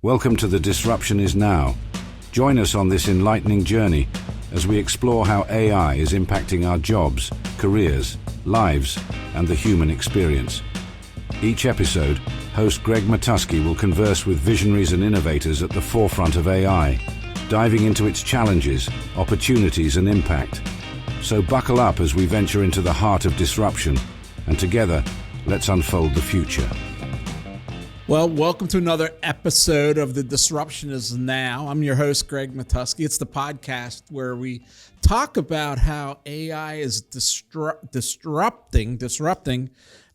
Welcome to The Disruption Is Now. Join us on this enlightening journey as we explore how AI is impacting our jobs, careers, lives, and the human experience. Each episode, host Greg Matusky will converse with visionaries and innovators at the forefront of AI, diving into its challenges, opportunities, and impact. So buckle up as we venture into the heart of disruption, and together, let's unfold the future. Well, welcome to another episode of The Disruption Is Now. I'm your host, Greg Matusky. It's the podcast where we talk about how AI is disrupting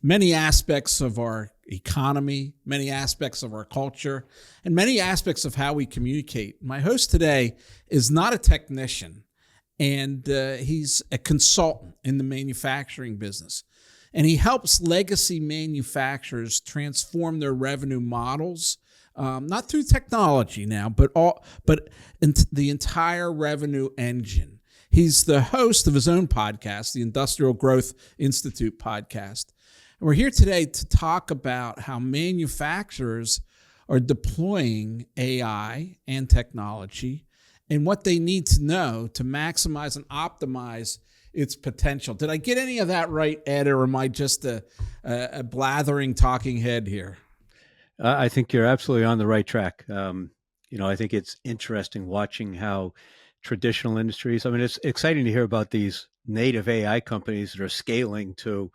many aspects of our economy, many aspects of our culture, and many aspects of how we communicate. My host today is not a technician, and he's a consultant in the manufacturing business. And he helps legacy manufacturers transform their revenue models, not through technology now, but the entire revenue engine. He's the host of his own podcast, the Industrial Growth Institute podcast. And we're here today to talk about how manufacturers are deploying AI and technology and what they need to know to maximize and optimize its potential. Did I get any of that right, Ed, or am I just a blathering talking head here? I think you're absolutely on the right track. I think it's interesting watching how traditional industries, it's exciting to hear about these native AI companies that are scaling to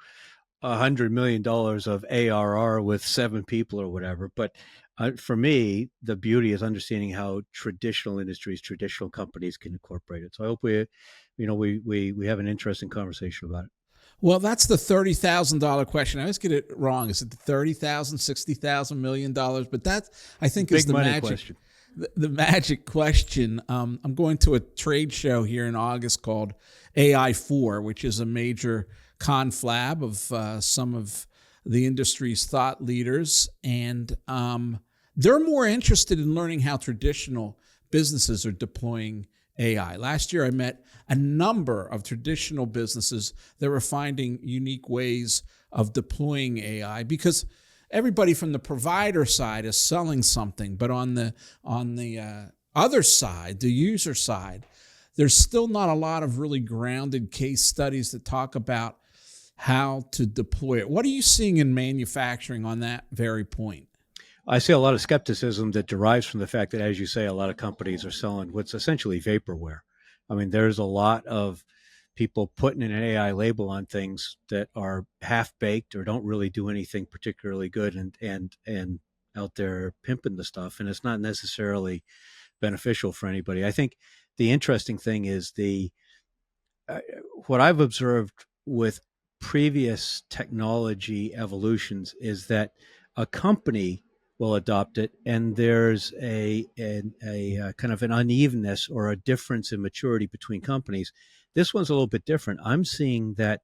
$100 million of ARR with 7 people or whatever. But for me, the beauty is understanding how traditional industries, traditional companies can incorporate it. So I hope we have an interesting conversation about it. Well, that's the $30,000 question. I always get it wrong. Is it the $30,000, $60,000, $1 million? But that, I think, is the magic question. The magic question. I'm going to a trade show here in August called AI4, which is a major conflab of some of the industry's thought leaders. And they're more interested in learning how traditional businesses are deploying AI. Last year, I met a number of traditional businesses that were finding unique ways of deploying AI because everybody from the provider side is selling something, but on the other side, the user side, there's still not a lot of really grounded case studies that talk about how to deploy it. What are you seeing in manufacturing on that very point? I see a lot of skepticism that derives from the fact that, as you say, a lot of companies are selling what's essentially vaporware. There's a lot of people putting an AI label on things that are half-baked or don't really do anything particularly good and out there pimping the stuff, and it's not necessarily beneficial for anybody. I think the interesting thing is what I've observed with previous technology evolutions is that a company will adopt it, and there's a kind of an unevenness or a difference in maturity between companies. This one's a little bit different. I'm seeing that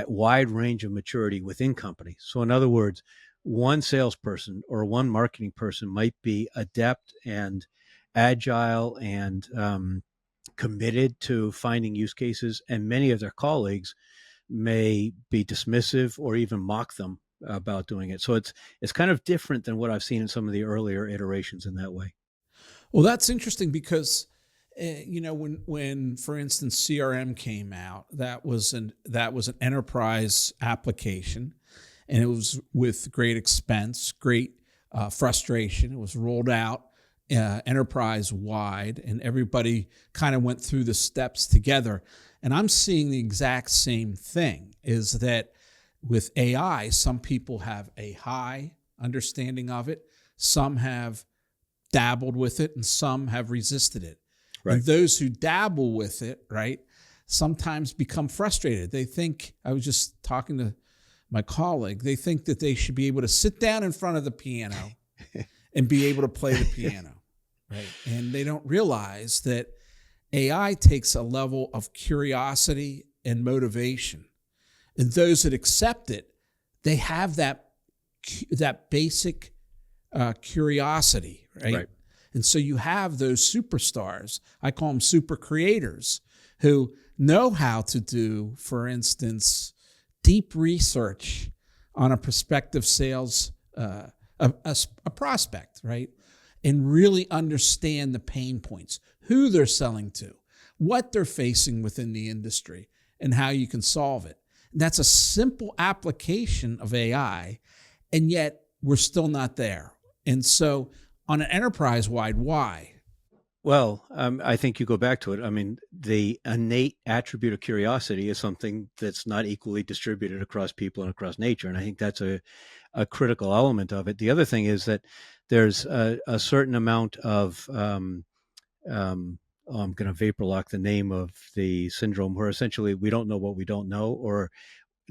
wide range of maturity within companies. So in other words, one salesperson or one marketing person might be adept and agile and committed to finding use cases, and many of their colleagues may be dismissive or even mock them about doing it. So it's kind of different than what I've seen in some of the earlier iterations in that way. Well, that's interesting because when for instance CRM came out, that was an enterprise application, and it was with great expense, great frustration. It was rolled out enterprise wide, and everybody kind of went through the steps together. And I'm seeing the exact same thing, is that with AI, some people have a high understanding of it, some have dabbled with it, and some have resisted it. Right. And those who dabble with it, right, sometimes become frustrated. They think, I was just talking to my colleague, they think that they should be able to sit down in front of the piano and be able to play the piano, right? And they don't realize that AI takes a level of curiosity and motivation. And those that accept it, they have that basic curiosity, right? And so you have those superstars, I call them super creators, who know how to do, for instance, deep research on a prospective sales, a prospect, right? and really understand the pain points, who they're selling to, what they're facing within the industry, and how you can solve it. That's a simple application of AI, and yet we're still not there. And so on an enterprise-wide, why? Well, I think you go back to it. I mean, the innate attribute of curiosity is something that's not equally distributed across people and across nature. And I think that's a critical element of it. The other thing is that there's a certain amount of, I'm going to vapor lock the name of the syndrome, where essentially we don't know what we don't know, or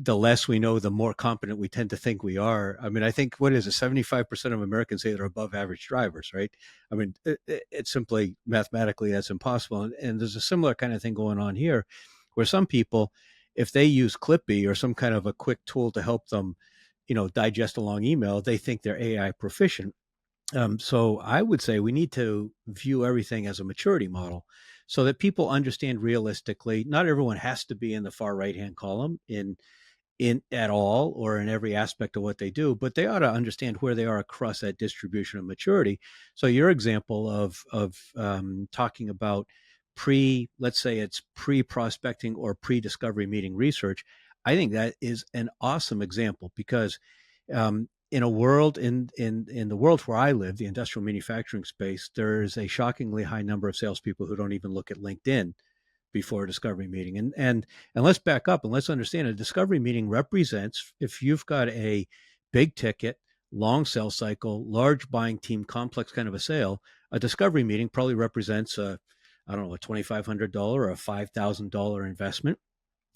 the less we know, the more competent we tend to think we are. I mean, I think, what is it, 75% of Americans say they're above average drivers, right? I mean, it's simply mathematically that's impossible. And there's a similar kind of thing going on here, where some people, if they use Clippy or some kind of a quick tool to help them, digest a long email, they think they're AI proficient. So I would say we need to view everything as a maturity model, so that people understand realistically, not everyone has to be in the far right-hand column in at all, or in every aspect of what they do, but they ought to understand where they are across that distribution of maturity. So your example of talking about let's say it's pre-prospecting or pre-discovery meeting research, I think that is an awesome example, because in a world, in the world where I live, the industrial manufacturing space, there's a shockingly high number of salespeople who don't even look at LinkedIn before a discovery meeting. And let's back up and let's understand, a discovery meeting represents, if you've got a big ticket, long sales cycle, large buying team, complex kind of a sale, a discovery meeting probably represents a $2,500 or a $5,000 investment.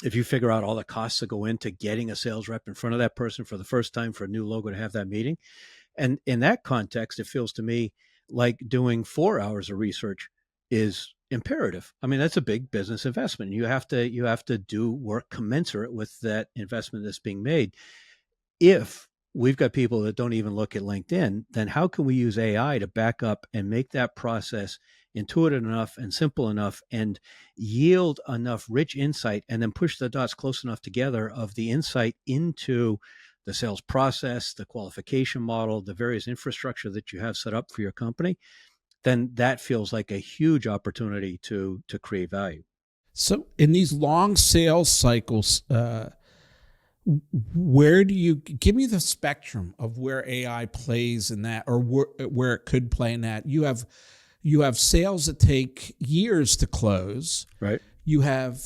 If you figure out all the costs that go into getting a sales rep in front of that person for the first time, for a new logo to have that meeting. And in that context, it feels to me like doing 4 hours of research is imperative. I mean, that's a big business investment. You have to do work commensurate with that investment that's being made. If we've got people that don't even look at LinkedIn, then how can we use AI to back up and make that process intuitive enough and simple enough and yield enough rich insight, and then push the dots close enough together of the insight into the sales process, the qualification model, the various infrastructure that you have set up for your company? Then that feels like a huge opportunity to create value. So in these long sales cycles, where do you give me the spectrum of where AI plays in that, or where it could play in that? You have sales that take years to close. Right. You have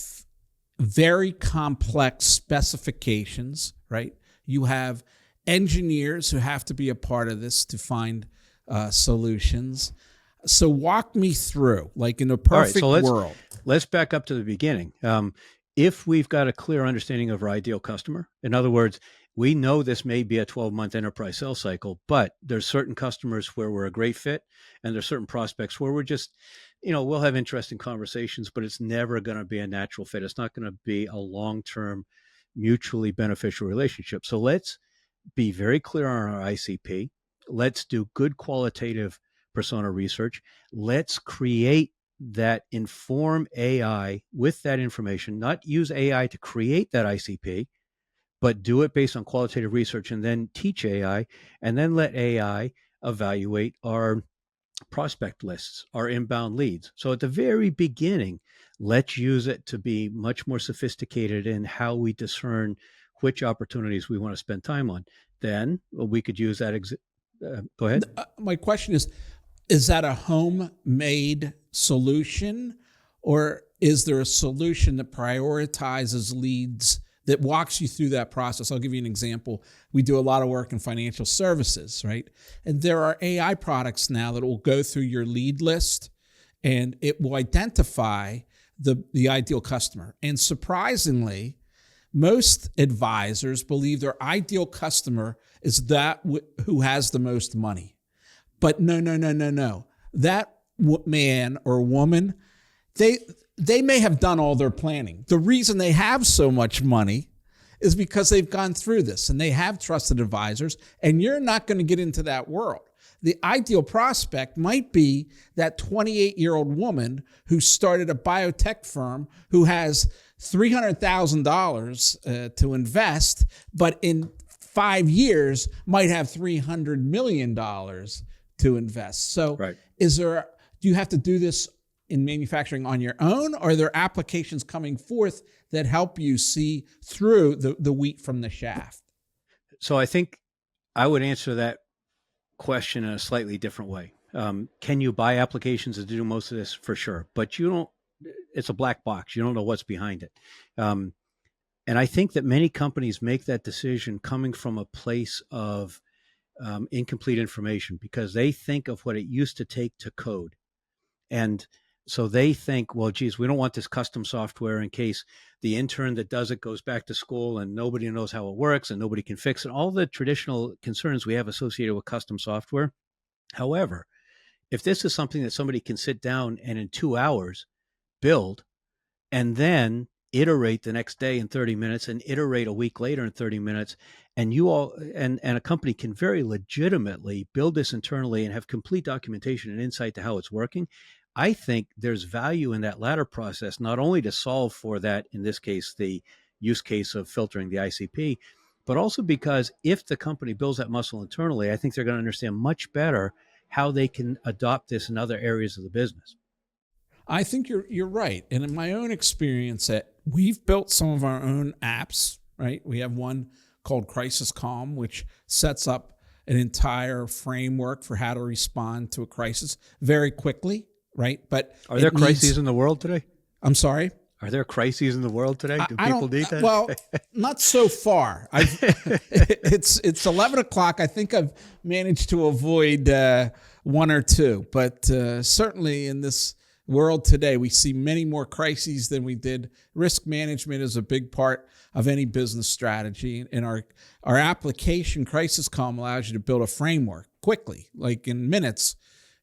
very complex specifications, right? You have engineers who have to be a part of this to find solutions. So walk me through, like in a perfect world. Let's back up to the beginning. If we've got a clear understanding of our ideal customer, in other words, we know this may be a 12-month enterprise sales cycle, but there's certain customers where we're a great fit, and there's certain prospects where we're just, we'll have interesting conversations, but it's never going to be a natural fit. It's not going to be a long-term, mutually beneficial relationship. So let's be very clear on our ICP. Let's do good qualitative persona research. Let's create that, inform AI with that information, not use AI to create that ICP, but do it based on qualitative research, and then teach AI, and then let AI evaluate our prospect lists, our inbound leads. So at the very beginning, let's use it to be much more sophisticated in how we discern which opportunities we want to spend time on. Then we could use that. Go ahead. My question is that a homemade solution, or is there a solution that prioritizes leads, that walks you through that process? I'll give you an example. We do a lot of work in financial services, right? And there are AI products now that will go through your lead list, and it will identify the ideal customer. And surprisingly, most advisors believe their ideal customer is that who has the most money. But no. That man or woman, they may have done all their planning. The reason they have so much money is because they've gone through this and they have trusted advisors, and you're not going to get into that world. The ideal prospect might be that 28-year-old woman who started a biotech firm, who has $300,000 to invest, but in 5 years might have $300 million to invest. So Right. do you have to do this in manufacturing on your own, or are there applications coming forth that help you see through the wheat from the shaft? So I think I would answer that question in a slightly different way. Can you buy applications to do most of this? For sure, but you don't. It's a black box. You don't know what's behind it. And I think that many companies make that decision coming from a place of incomplete information, because they think of what it used to take to code. And so they think, well, geez, we don't want this custom software in case the intern that does it goes back to school and nobody knows how it works and nobody can fix it. All the traditional concerns we have associated with custom software. However, if this is something that somebody can sit down and in 2 hours build, and then iterate the next day in 30 minutes and iterate a week later in 30 minutes, and you all and a company can very legitimately build this internally and have complete documentation and insight to how it's working, I think there's value in that latter process, not only to solve for that, in this case, the use case of filtering the ICP, but also because if the company builds that muscle internally, I think they're going to understand much better how they can adopt this in other areas of the business. I think you're right. And in my own experience, we've built some of our own apps, right? We have one called Crisis Calm, which sets up an entire framework for how to respond to a crisis very quickly, right? But are there crises in the world today? I'm sorry? Are there crises in the world today? Do people need that? Well, not so far. It's 11 o'clock. I think I've managed to avoid one or two, but certainly in this world today, we see many more crises than we did. Risk management is a big part of any business strategy. And our application, Crisis Calm, allows you to build a framework quickly, like in minutes.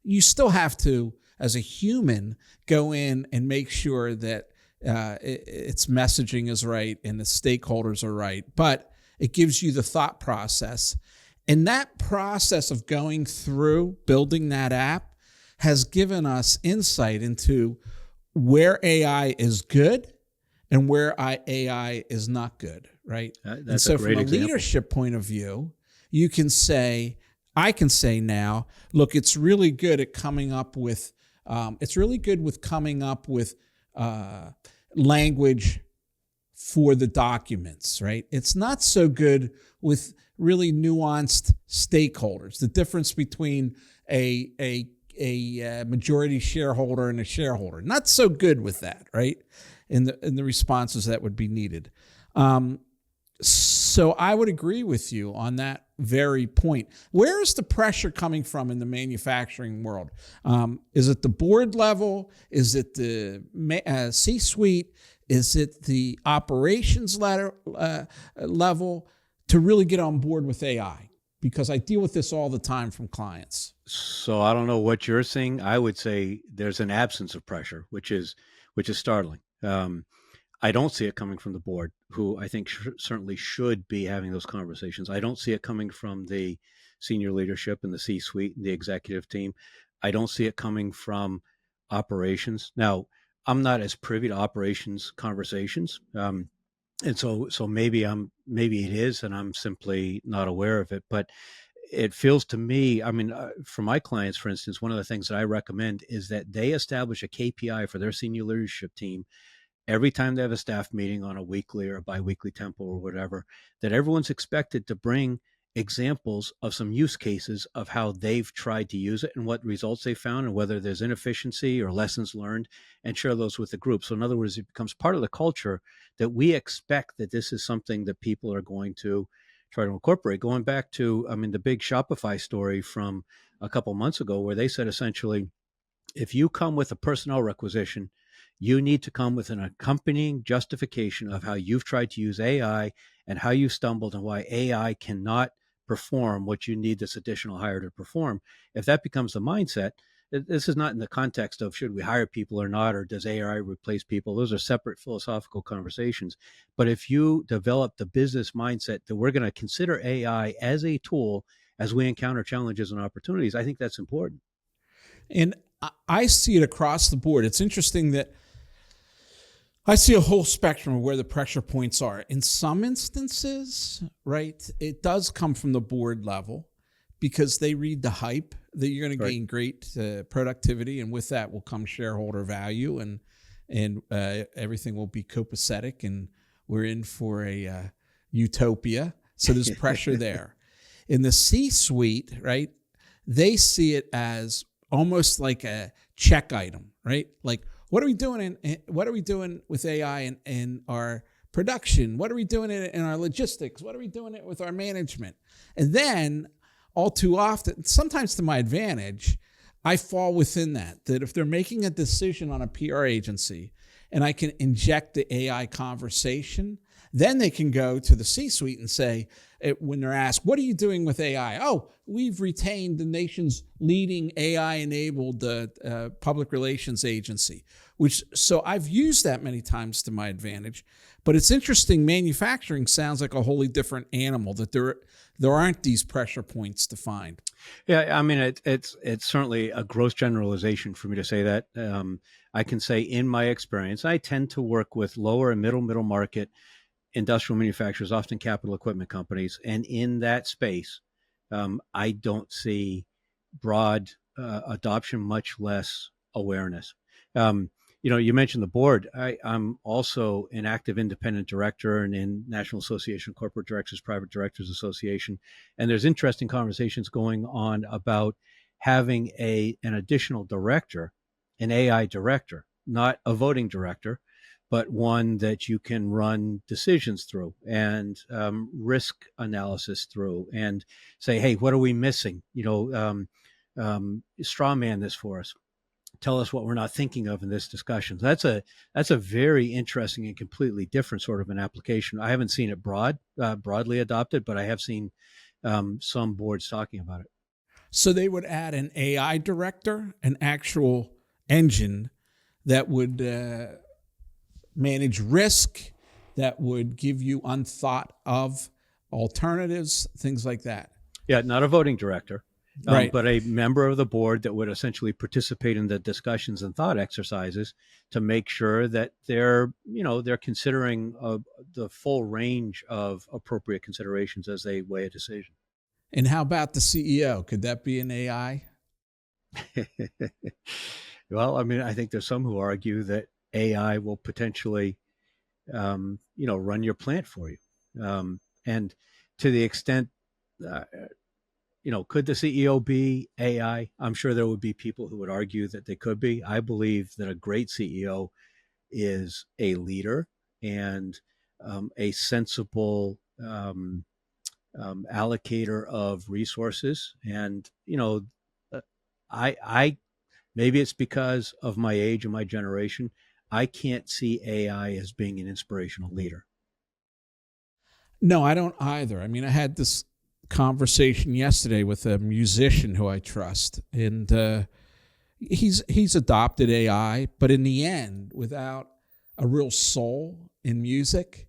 You still have to, as a human, go in and make sure that its messaging is right and the stakeholders are right. But it gives you the thought process. And that process of going through building that app has given us insight into where AI is good and where AI is not good, right? And so from a leadership point of view, you can say, I can say now, look, it's really good at coming up with, language for the documents, right? It's not so good with really nuanced stakeholders. The difference between a majority shareholder and a shareholder. Not so good with that, right? In the responses that would be needed. So I would agree with you on that very point. Where is the pressure coming from in the manufacturing world? Is it the board level? Is it the C-suite? Is it the operations level to really get on board with AI? Because I deal with this all the time from clients. So I don't know what you're seeing. I would say there's an absence of pressure, which is startling. I don't see it coming from the board, who I think certainly should be having those conversations. I don't see it coming from the senior leadership and the C-suite and the executive team. I don't see it coming from operations. Now, I'm not as privy to operations conversations. And so maybe it is, and I'm simply not aware of it. But it feels to me, I mean, for my clients, for instance, one of the things that I recommend is that they establish a KPI for their senior leadership team every time they have a staff meeting on a weekly or a biweekly tempo or whatever, that everyone's expected to bring examples of some use cases of how they've tried to use it and what results they found and whether there's inefficiency or lessons learned, and share those with the group. So in other words, it becomes part of the culture that we expect that this is something that people are going to try to incorporate. Going back to, I mean, the big Shopify story from a couple months ago, where they said essentially, if you come with a personnel requisition, you need to come with an accompanying justification of how you've tried to use AI and how you stumbled and why AI cannot perform what you need this additional hire to perform. If that becomes the mindset, this is not in the context of should we hire people or not, or does AI replace people? Those are separate philosophical conversations. But if you develop the business mindset that we're going to consider AI as a tool as we encounter challenges and opportunities, I think that's important. And I see it across the board. It's interesting that I see a whole spectrum of where the pressure points are. In some instances, right, it does come from the board level because they read the hype that you're going to gain great productivity, and with that will come shareholder value, and everything will be copacetic, and we're in for a utopia. So there's pressure there. In the C-suite, right, they see it as almost like a check item, right? Like, what are we doing with AI in our production? What are we doing in our logistics? What are we doing with our management? And then, all too often, sometimes to my advantage, I fall within that if they're making a decision on a PR agency and I can inject the AI conversation, then they can go to the C-suite and say, when they're asked, what are you doing with AI? Oh, we've retained the nation's leading AI-enabled public relations agency, so I've used that many times to my advantage. But it's interesting, manufacturing sounds like a wholly different animal, that there aren't these pressure points to find. Yeah, I mean, it's certainly a gross generalization for me to say that. I can say in my experience, I tend to work with lower and middle market industrial manufacturers, often capital equipment companies. And in that space, I don't see broad adoption, much less awareness. You mentioned the board. I'm also an active independent director and in National Association of Corporate Directors, Private Directors Association. And there's interesting conversations going on about having an additional director, an AI director, not a voting director, but one that you can run decisions through and risk analysis through and say, hey, what are we missing? Straw man this for us. Tell us what we're not thinking of in this discussion. That's a very interesting and completely different sort of an application. I haven't seen it broadly adopted, but I have seen some boards talking about it. So they would add an AI director, an actual engine that would manage risk, that would give you unthought of alternatives, things like that. Yeah, not a voting director, right, but a member of the board that would essentially participate in the discussions and thought exercises to make sure that they're considering the full range of appropriate considerations as they weigh a decision. And how about the CEO? Could that be an AI? Well, I mean, I think there's some who argue that AI will potentially, run your plant for you. And to the extent, could the CEO be AI? I'm sure there would be people who would argue that they could be. I believe that a great CEO is a leader and a sensible allocator of resources. And, I maybe it's because of my age and my generation, I can't see AI as being an inspirational leader. No, I don't either. I mean, I had this conversation yesterday with a musician who I trust, and he's adopted AI, but in the end, without a real soul in music,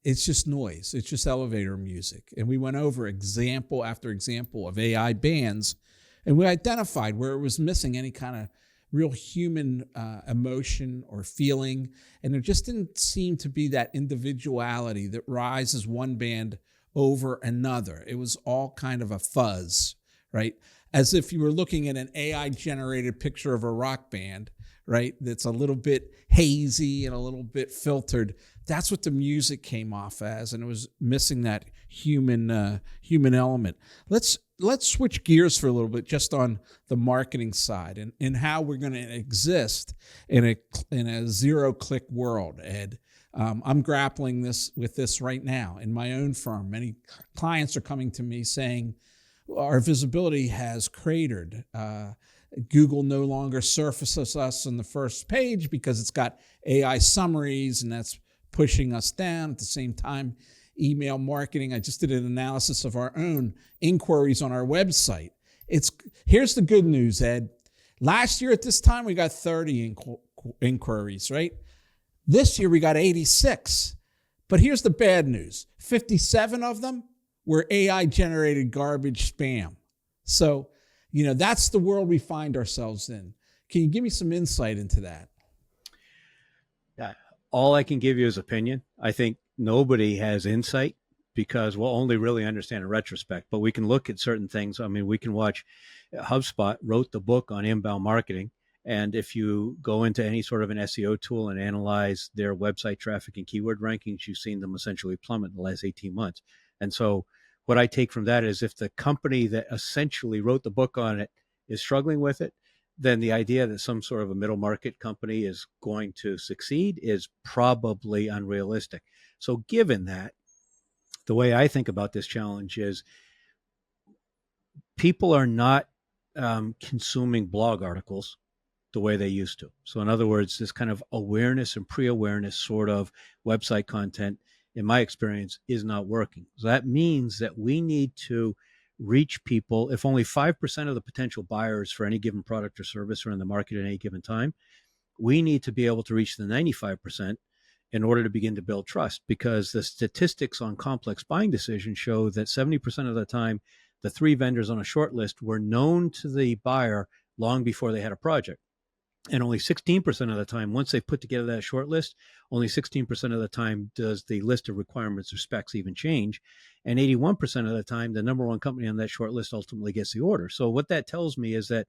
it's just noise. It's just elevator music. And we went over example after example of AI bands, and we identified where it was missing any kind of real human emotion or feeling. And there just didn't seem to be that individuality that rises one band over another. It was all kind of a fuzz, right? As if you were looking at an AI-generated picture of a rock band, right? That's a little bit hazy and a little bit filtered. That's what the music came off as, and it was missing that human element. Let's switch gears for a little bit, just on the marketing side and how we're going to exist in a zero-click world, Ed. I'm grappling with this right now in my own firm. Many clients are coming to me saying, our visibility has cratered. Google no longer surfaces us on the first page because it's got AI summaries, and that's pushing us down. At the same time, email marketing, I just did an analysis of our own inquiries on our website. Here's the good news, Ed. Last year at this time, we got 30 inquiries, right? This year we got 86. But here's the bad news. 57 of them were AI-generated garbage spam. So, that's the world we find ourselves in. Can you give me some insight into that? Yeah, all I can give you is opinion. I think nobody has insight because we'll only really understand in retrospect, but we can look at certain things. I mean, we can watch HubSpot wrote the book on inbound marketing. And if you go into any sort of an SEO tool and analyze their website traffic and keyword rankings, you've seen them essentially plummet in the last 18 months. And so what I take from that is if the company that essentially wrote the book on it is struggling with it, then the idea that some sort of a middle market company is going to succeed is probably unrealistic. So given that, the way I think about this challenge is people are not consuming blog articles the way they used to. So in other words, this kind of awareness and pre-awareness sort of website content, in my experience, is not working. So that means that we need to reach people. If only 5% of the potential buyers for any given product or service are in the market at any given time, we need to be able to reach the 95% in order to begin to build trust, because the statistics on complex buying decisions show that 70% of the time, the 3 vendors on a short list were known to the buyer long before they had a project. And only 16% of the time, once they've put together that short list, only 16% of the time does the list of requirements or specs even change. And 81% of the time, the number one company on that short list ultimately gets the order. So what that tells me is that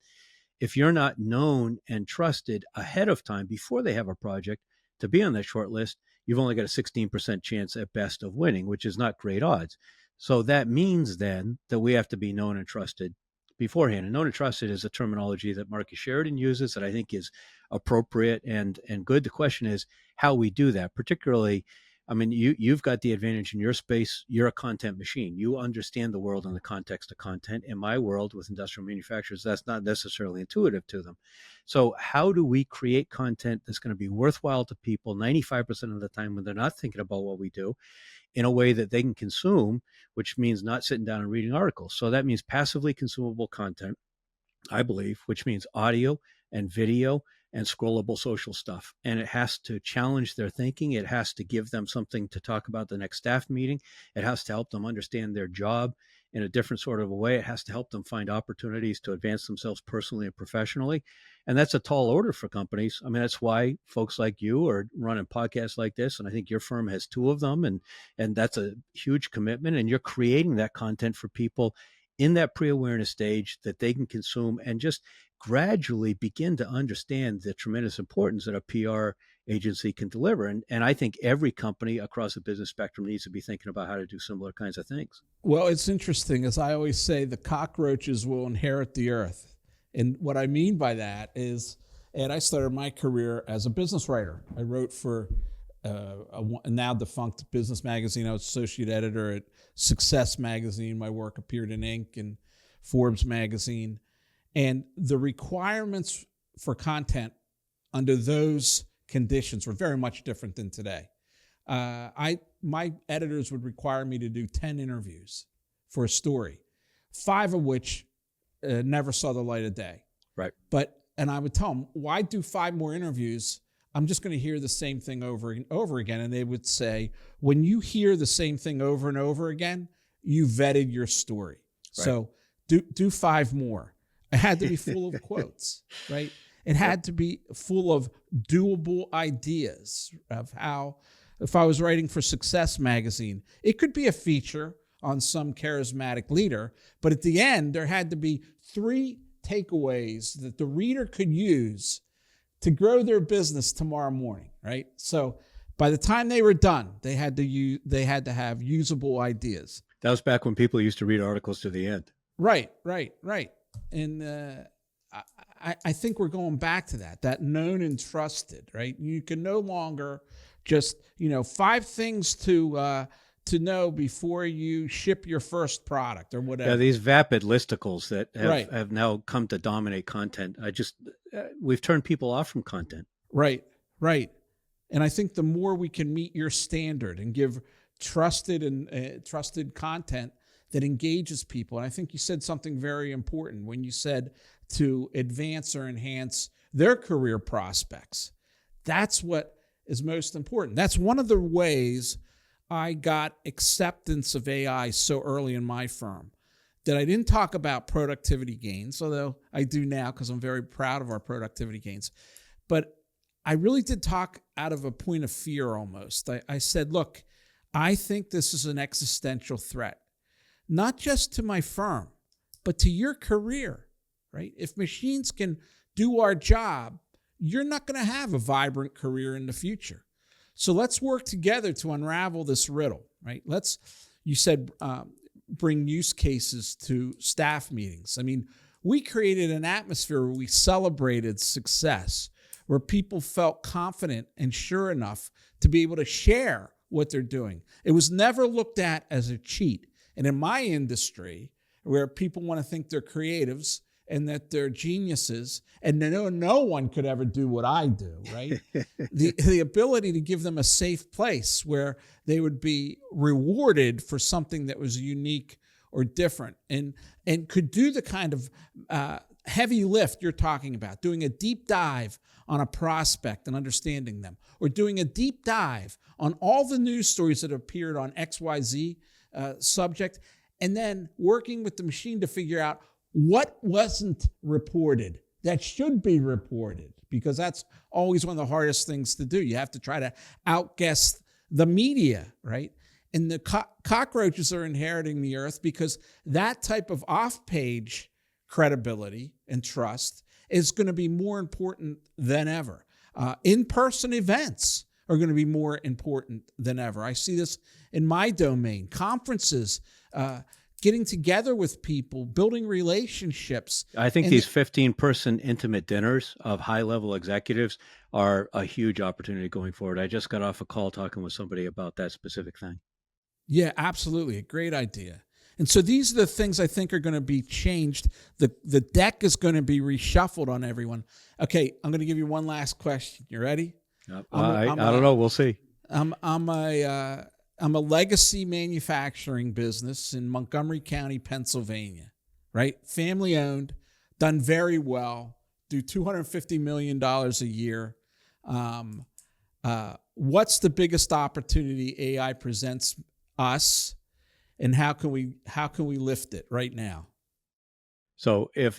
if you're not known and trusted ahead of time before they have a project to be on that short list, you've only got a 16% chance at best of winning, which is not great odds. So that means then that we have to be known and trusted beforehand. And known and trusted is a terminology that Marcus Sheridan uses that I think is appropriate and good. The question is how we do that. Particularly, I mean, you've got the advantage in your space. You're a content machine. You understand the world in the context of content. In my world with industrial manufacturers, that's not necessarily intuitive to them. So how do we create content that's going to be worthwhile to people 95% of the time when they're not thinking about what we do, in a way that they can consume, which means not sitting down and reading articles. So that means passively consumable content, I believe, which means audio and video and scrollable social stuff. And it has to challenge their thinking. It has to give them something to talk about the next staff meeting. It has to help them understand their job in a different sort of a way. It has to help them find opportunities to advance themselves personally and professionally. And that's a tall order for companies. I mean, that's why folks like you are running podcasts like this. And I think your firm has 2 of them. And that's a huge commitment. And you're creating that content for people in that pre-awareness stage that they can consume and just gradually begin to understand the tremendous importance that a PR agency can deliver. And I think every company across the business spectrum needs to be thinking about how to do similar kinds of things. Well, it's interesting. As I always say, the cockroaches will inherit the earth. And what I mean by that is, and I started my career as a business writer. I wrote for a now defunct business magazine. I was associate editor at Success Magazine. My work appeared in Inc. and Forbes Magazine. And the requirements for content under those conditions were very much different than today. My editors would require me to do 10 interviews for a story, 5 of which never saw the light of day. Right. And I would tell them, why do 5 more interviews? I'm just going to hear the same thing over and over again. And they would say, when you hear the same thing over and over again, you vetted your story. Right. So do 5 more. It had to be full of quotes, right? It had to be full of doable ideas of how, if I was writing for Success Magazine, it could be a feature on some charismatic leader, but at the end, there had to be 3 takeaways that the reader could use to grow their business tomorrow morning, right? So by the time they were done, they had to have usable ideas. That was back when people used to read articles to the end. Right. And I think we're going back to that known and trusted, right? You can no longer just, 5 things to know before you ship your first product or whatever. Yeah, these vapid listicles that have now come to dominate content. We've turned people off from content. Right. And I think the more we can meet your standard and give trusted content that engages people. And I think you said something very important when you said to advance or enhance their career prospects. That's what is most important. That's one of the ways I got acceptance of AI so early in my firm, that I didn't talk about productivity gains, although I do now because I'm very proud of our productivity gains. But I really did talk out of a point of fear almost. I said, look, I think this is an existential threat, not just to my firm, but to your career, right? If machines can do our job, you're not going to have a vibrant career in the future. So let's work together to unravel this riddle, right? You said, bring use cases to staff meetings. I mean, we created an atmosphere where we celebrated success, where people felt confident and sure enough to be able to share what they're doing. It was never looked at as a cheat. And in my industry, where people want to think they're creatives and that they're geniuses, and no one could ever do what I do, right? The ability to give them a safe place where they would be rewarded for something that was unique or different, and could do the kind of heavy lift you're talking about, doing a deep dive on a prospect and understanding them, or doing a deep dive on all the news stories that appeared on XYZ subject, and then working with the machine to figure out what wasn't reported that should be reported, because that's always one of the hardest things to do. You have to try to outguess the media, right? And the cockroaches are inheriting the earth because that type of off-page credibility and trust is going to be more important than ever. In-person events are going to be more important than ever. I see this in my domain. Conferences, getting together with people, building relationships. I think these 15-person intimate dinners of high-level executives are a huge opportunity going forward. I just got off a call talking with somebody about that specific thing. Yeah, absolutely. A great idea. And so these are the things I think are going to be changed. The deck is going to be reshuffled on everyone. Okay, I'm going to give you one last question. You ready? I don't know. We'll see. I'm a legacy manufacturing business in Montgomery County, Pennsylvania, right? Family owned, done very well, do $250 million a year. What's the biggest opportunity AI presents us, and how can we lift it right now? So if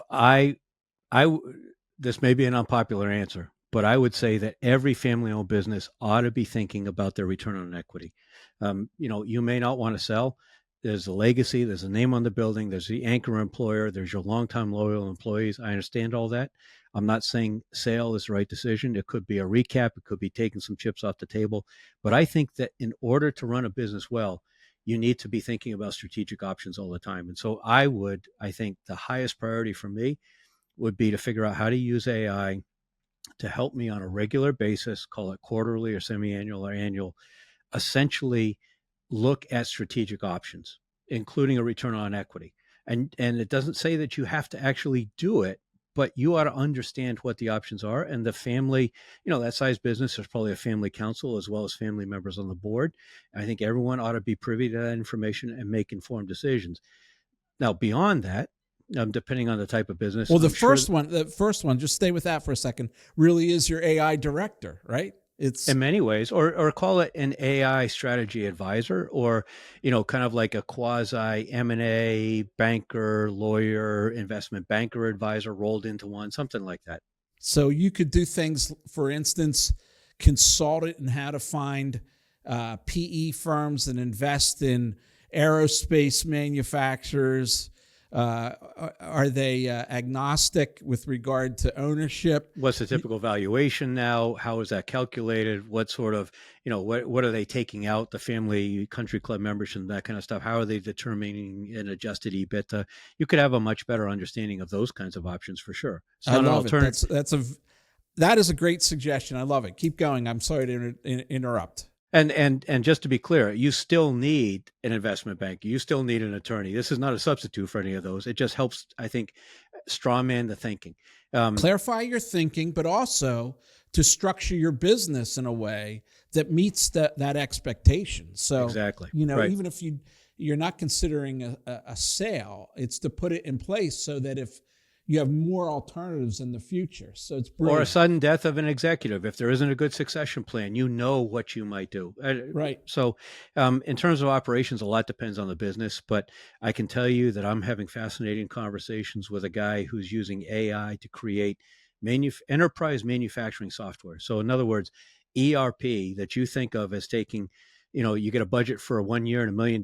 this may be an unpopular answer, but I would say that every family-owned business ought to be thinking about their return on equity. You may not want to sell. There's a legacy, there's a name on the building, there's the anchor employer, there's your longtime loyal employees. I understand all that. I'm not saying sale is the right decision. It could be a recap. It could be taking some chips off the table. But I think that in order to run a business well, you need to be thinking about strategic options all the time. And so I think the highest priority for me would be to figure out how to use AI to help me on a regular basis, call it quarterly or semi-annual or annual, essentially look at strategic options, including a return on equity. And it doesn't say that you have to actually do it, but you ought to understand what the options are. And the family, that size business, there's probably a family council as well as family members on the board. And I think everyone ought to be privy to that information and make informed decisions. Now, beyond that, depending on the type of business. Well, the first one, just stay with that for a second, really is your AI director, right? It's in many ways, or call it an AI strategy advisor, or, kind of like a quasi M&A banker, lawyer, investment banker advisor rolled into one, something like that. So you could do things, for instance, consult it in how to find PE firms and invest in aerospace manufacturers. Are they agnostic with regard to ownership? What's the typical valuation now? How is that calculated? What sort of, what are they taking out, the family country club membership and that kind of stuff? How are they determining an adjusted EBITDA? You could have a much better understanding of those kinds of options for sure. It's not I love an alternative. it. That is a great suggestion. I love it. Keep going. I'm sorry to interrupt. And just to be clear, you still need an investment banker. You still need an attorney. This is not a substitute for any of those. It just helps, I think, strawman the thinking. Clarify your thinking, but also to structure your business in a way that meets that expectation. So, exactly. Right. Even if you're not considering a sale, it's to put it in place so that if you have more alternatives in the future. So it's brilliant. Or a sudden death of an executive. If there isn't a good succession plan, you know what you might do. Right. So in terms of operations, a lot depends on the business, but I can tell you that I'm having fascinating conversations with a guy who's using AI to create enterprise manufacturing software. So in other words, ERP that you think of as taking you get a budget for 1 year and $1 million,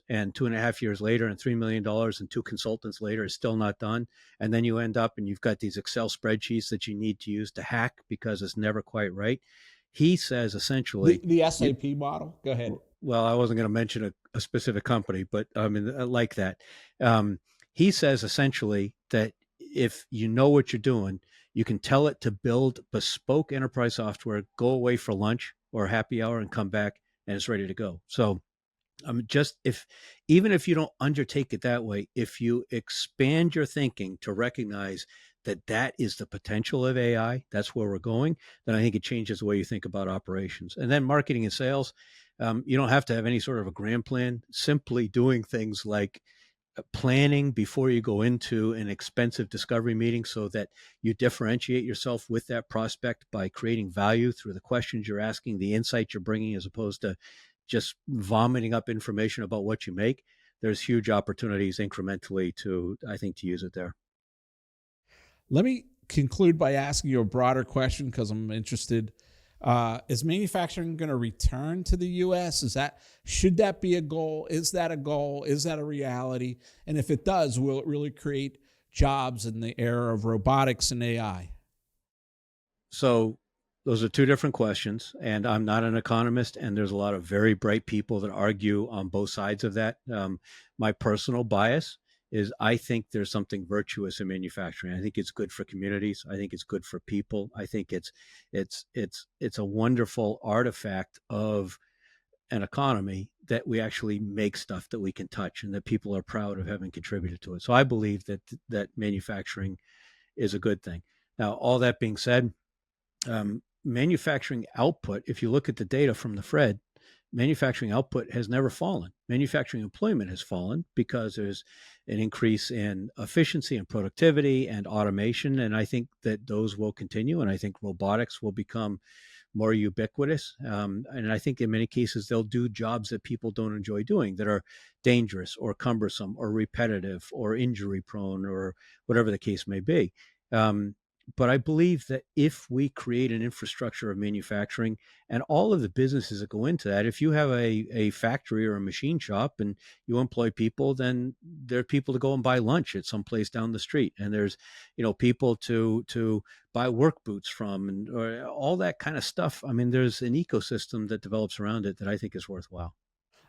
and 2.5 years later and $3 million and 2 consultants later is still not done. And then you end up and you've got these Excel spreadsheets that you need to use to hack because it's never quite right. He says essentially the SAP model. Go ahead. Well, I wasn't going to mention a specific company, but I mean, like that. He says essentially that if you know what you're doing, you can tell it to build bespoke enterprise software, go away for lunch or happy hour and come back, and it's ready to go. So even if you don't undertake it that way, if you expand your thinking to recognize that that is the potential of AI, that's where we're going, then I think it changes the way you think about operations. And then marketing and sales, you don't have to have any sort of a grand plan. Simply doing things like planning before you go into an expensive discovery meeting so that you differentiate yourself with that prospect by creating value through the questions you're asking, the insight you're bringing, as opposed to just vomiting up information about what you make. There's huge opportunities incrementally to use it there. Let me conclude by asking you a broader question because I'm interested. Is manufacturing going to return to the U.S.? Should that be a goal? Is that a goal? Is that a reality? And if it does, will it really create jobs in the era of robotics and AI? So those are two different questions, and I'm not an economist, and there's a lot of very bright people that argue on both sides of that. My personal bias is I think there's something virtuous in manufacturing. I think it's good for communities. I think it's good for people. I think it's a wonderful artifact of an economy that we actually make stuff that we can touch and that people are proud of having contributed to it. So I believe that manufacturing is a good thing. Now, all that being said, manufacturing output, if you look at the data from the Fed, manufacturing output has never fallen. Manufacturing employment has fallen because there's an increase in efficiency and productivity and automation. And I think that those will continue. And I think robotics will become more ubiquitous. And I think in many cases, they'll do jobs that people don't enjoy doing, that are dangerous or cumbersome or repetitive or injury prone or whatever the case may be. But I believe that if we create an infrastructure of manufacturing and all of the businesses that go into that, if you have a factory or a machine shop and you employ people, then there are people to go and buy lunch at some place down the street. And there's, people to buy work boots from and or all that kind of stuff. I mean, there's an ecosystem that develops around it that I think is worthwhile.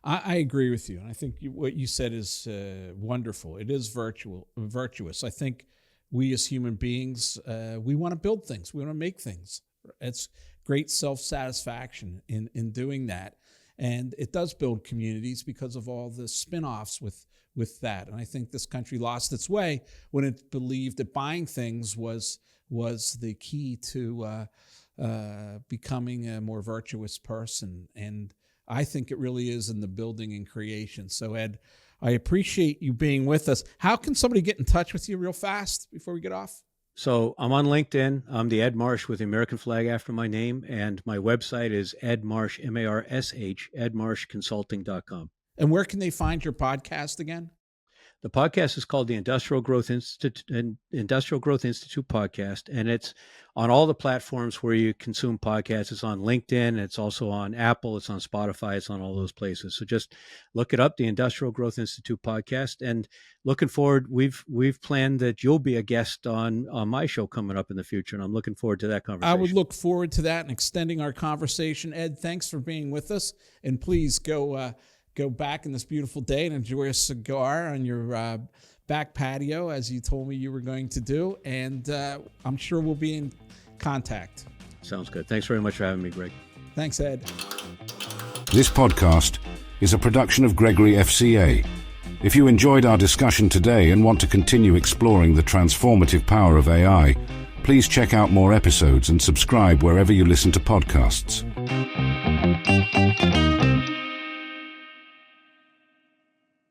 I agree with you. And I think what you said is wonderful. It is virtuous. I think we as human beings, we want to build things. We want to make things. It's great self-satisfaction in doing that. And it does build communities because of all the spin-offs with that. And I think this country lost its way when it believed that buying things was the key to becoming a more virtuous person. And I think it really is in the building and creation. So, Ed, I appreciate you being with us. How can somebody get in touch with you real fast before we get off? So I'm on LinkedIn. I'm the Ed Marsh with the American flag after my name. And my website is Ed Marsh, M-A-R-S-H, edmarshconsulting.com. And where can they find your podcast again? The podcast is called the Industrial Growth Institute podcast, and it's on all the platforms where you consume podcasts. It's on LinkedIn. It's also on Apple. It's on Spotify. It's on all those places. So just look it up, the Industrial Growth Institute podcast. And looking forward, we've planned that you'll be a guest on my show coming up in the future, and I'm looking forward to that conversation. I would look forward to that and extending our conversation. Ed, thanks for being with us, and please go back in this beautiful day and enjoy a cigar on your back patio, as you told me you were going to do. And I'm sure we'll be in contact. Sounds good. Thanks very much for having me, Greg. Thanks, Ed. This podcast is a production of Gregory FCA. If you enjoyed our discussion today and want to continue exploring the transformative power of AI, please check out more episodes and subscribe wherever you listen to podcasts.